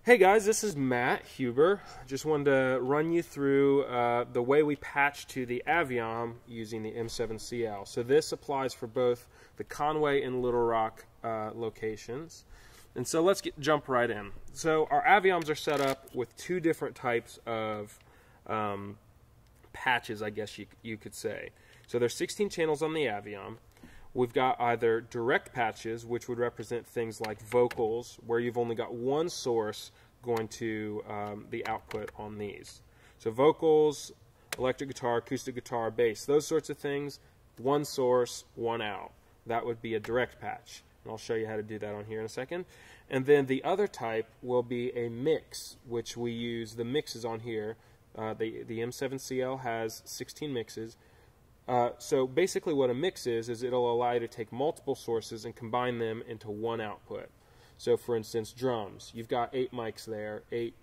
Hey guys, this is Matt Huber. Just wanted to run you through the way we patch to the Aviom using the M7CL. So this applies for both the Conway and Little Rock locations. And so let's jump right in. So our Avioms are set up with two different types of patches, I guess you could say. So there's 16 channels on the Aviom. We've got either direct patches, which would represent things like vocals, where you've only got one source going to the output on these. So vocals, electric guitar, acoustic guitar, bass, those sorts of things, one source, one out. That would be a direct patch. And I'll show you how to do that on here in a second. And then the other type will be a mix, which we use the mixes on here. The M7CL has 16 mixes. So basically what a mix is it'll allow you to take multiple sources and combine them into one output. So for instance, drums, you've got 8 mics there, 8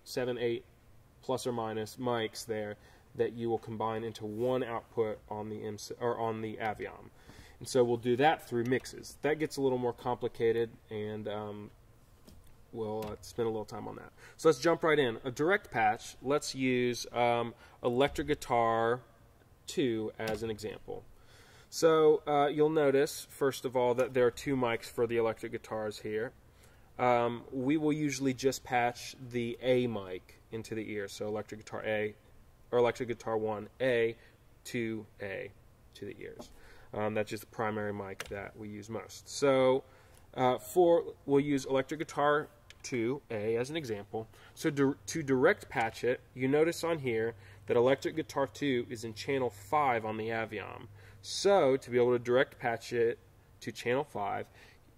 plus or minus mics there that you will combine into one output on the Aviom. And so we'll do that through mixes. That gets a little more complicated, and we'll spend a little time on that. So let's jump right in. A direct patch, let's use electric guitar 2 as an example. So you'll notice, first of all, that there are 2 mics for the electric guitars here. We will usually just patch the A mic into the ear, so electric guitar A, or electric guitar 1A, 2A to the ears. That's just the primary mic that we use most. So we'll use electric guitar 2A as an example. So to direct patch it, you notice on here that electric guitar 2 is in channel 5 on the Aviom. So to be able to direct patch it to channel 5,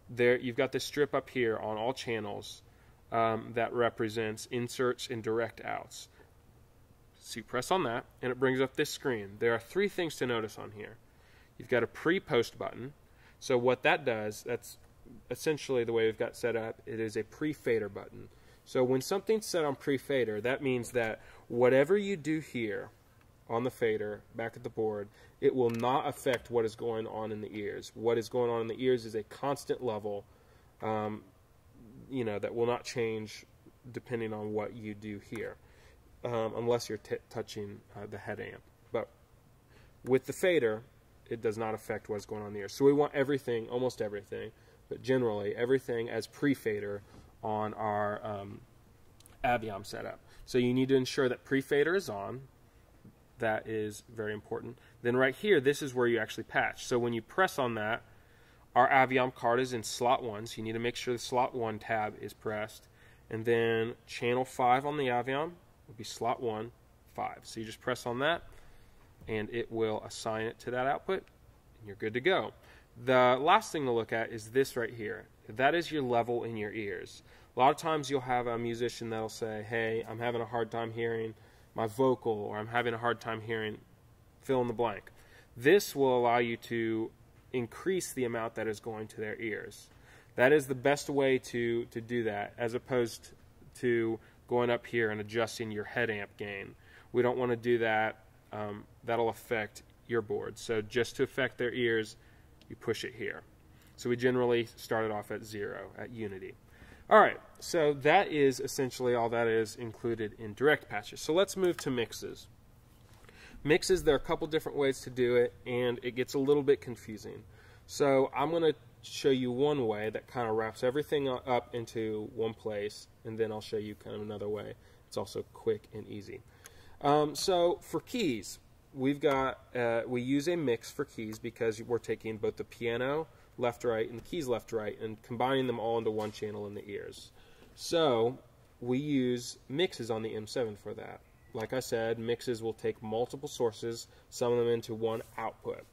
there you've got this strip up here on all channels that represents inserts and direct outs. So you press on that and it brings up this screen. There are 3 things to notice on here. You've got a pre-post button. So what that does, that's essentially the way we've got set up. It is a pre-fader button. So when something's set on pre-fader, that means that whatever you do here on the fader, back at the board, it will not affect what is going on in the ears. What is going on in the ears is a constant level, that will not change depending on what you do here, unless you're touching the head amp. But with the fader, it does not affect what's going on in the ears. So we want everything, almost everything, but generally everything as pre-fader on our Aviom setup. So you need to ensure that pre-fader is on. That is very important. Then right here, this is where you actually patch. So when you press on that, our Aviom card is in slot 1, so you need to make sure the slot 1 tab is pressed. And then channel 5 on the Aviom will be slot 1, 5. So you just press on that, and it will assign it to that output, and you're good to go. The last thing to look at is this right here. That is your level in your ears. A lot of times you'll have a musician that'll say, hey, I'm having a hard time hearing my vocal, or I'm having a hard time hearing fill in the blank. This will allow you to increase the amount that is going to their ears. That is the best way to do that, as opposed to going up here and adjusting your head amp gain. We don't want to do that. That'll affect your board. So just to affect their ears, you push it here. So we generally start it off at 0, at unity. Alright, so that is essentially all that is included in direct patches. So let's move to mixes. Mixes, there are a couple different ways to do it, and it gets a little bit confusing. So I'm going to show you one way that kind of wraps everything up into one place, and then I'll show you kind of another way. It's also quick and easy. So for keys, we use a mix for keys because we're taking both the piano left, right, and the keys left, right, and combining them all into one channel in the ears. So we use mixes on the M7 for that. Like I said, mixes will take multiple sources, sum them into one output.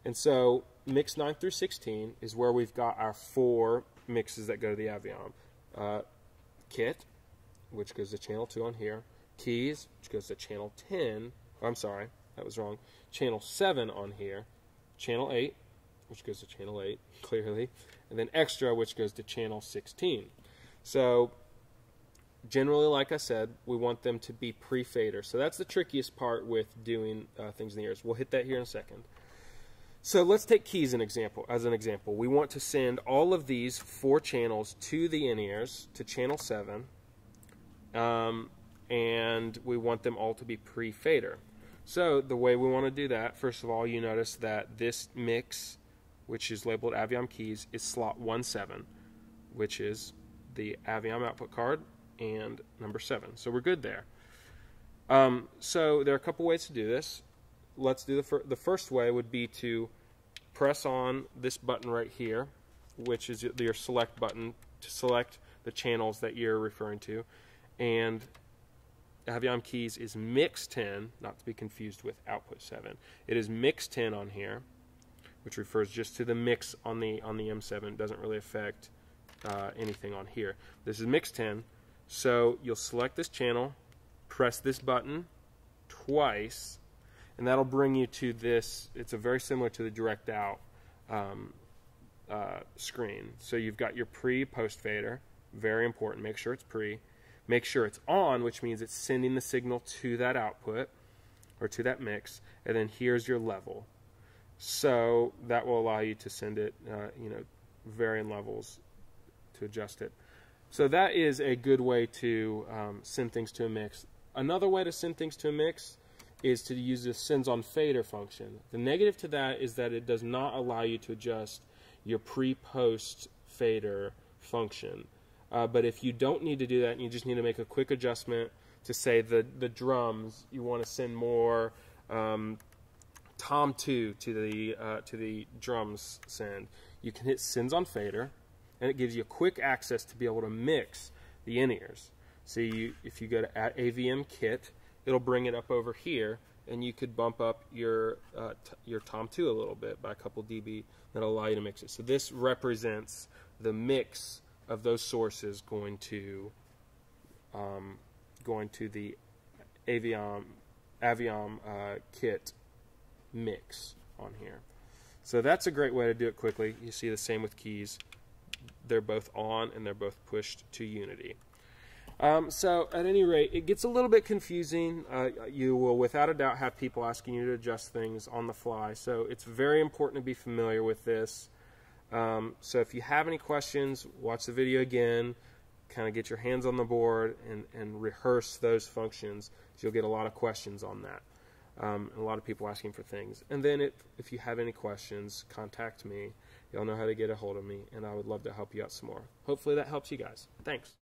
And so mix 9 through 16 is where we've got our 4 mixes that go to the Aviom. Kit, which goes to channel 2 on here. Keys, which goes to channel 10. Oh, I'm sorry, that was wrong. Channel 7 on here. Channel 8, which goes to channel 8, clearly. And then extra, which goes to channel 16. So generally, like I said, we want them to be pre-fader. So that's the trickiest part with doing things in the ears. We'll hit that here in a second. So let's take keys as an example. We want to send all of these 4 channels to the in-ears, to channel 7. and we want them all to be pre-fader. So the way we want to do that, first of all, you notice that this mix, which is labeled Aviom keys, is slot 17, which is the Aviom output card and number 7. So we're good there. So there are a couple ways to do this. Let's do the first way would be to press on this button right here, which is your select button to select the channels that you're referring to. And Aviom keys is mix 10, not to be confused with output 7. It is mix 10 on here, which refers just to the mix on the M7. It doesn't really affect anything on here. This is mix 10, so you'll select this channel, press this button twice, and that'll bring you to this. It's very similar to the direct out screen. So you've got your pre-post fader, very important. Make sure it's pre. Make sure it's on, which means it's sending the signal to that output or to that mix, and then here's your level. So that will allow you to send it, varying levels to adjust it. So that is a good way to send things to a mix. Another way to send things to a mix is to use the sends on fader function. The negative to that is that it does not allow you to adjust your pre-post fader function. But if you don't need to do that and you just need to make a quick adjustment to say the drums, you want to send more tom 2 to the drums send, you can hit sends on fader, and it gives you quick access to be able to mix the in-ears. So if you go to Aviom kit, it'll bring it up over here, and you could bump up your tom 2 a little bit by a couple dB. That'll allow you to mix it. So this represents the mix of those sources going to the Aviom kit mix on here. So that's a great way to do it quickly. You see the same with keys. They're both on and they're both pushed to unity. So at any rate, it gets a little bit confusing. You will without a doubt have people asking you to adjust things on the fly. So it's very important to be familiar with this. So if you have any questions, watch the video again, kind of get your hands on the board and rehearse those functions. So you'll get a lot of questions on that. And a lot of people asking for things. And then if you have any questions, contact me. You'll know how to get a hold of me, and I would love to help you out some more. Hopefully that helps you guys. Thanks.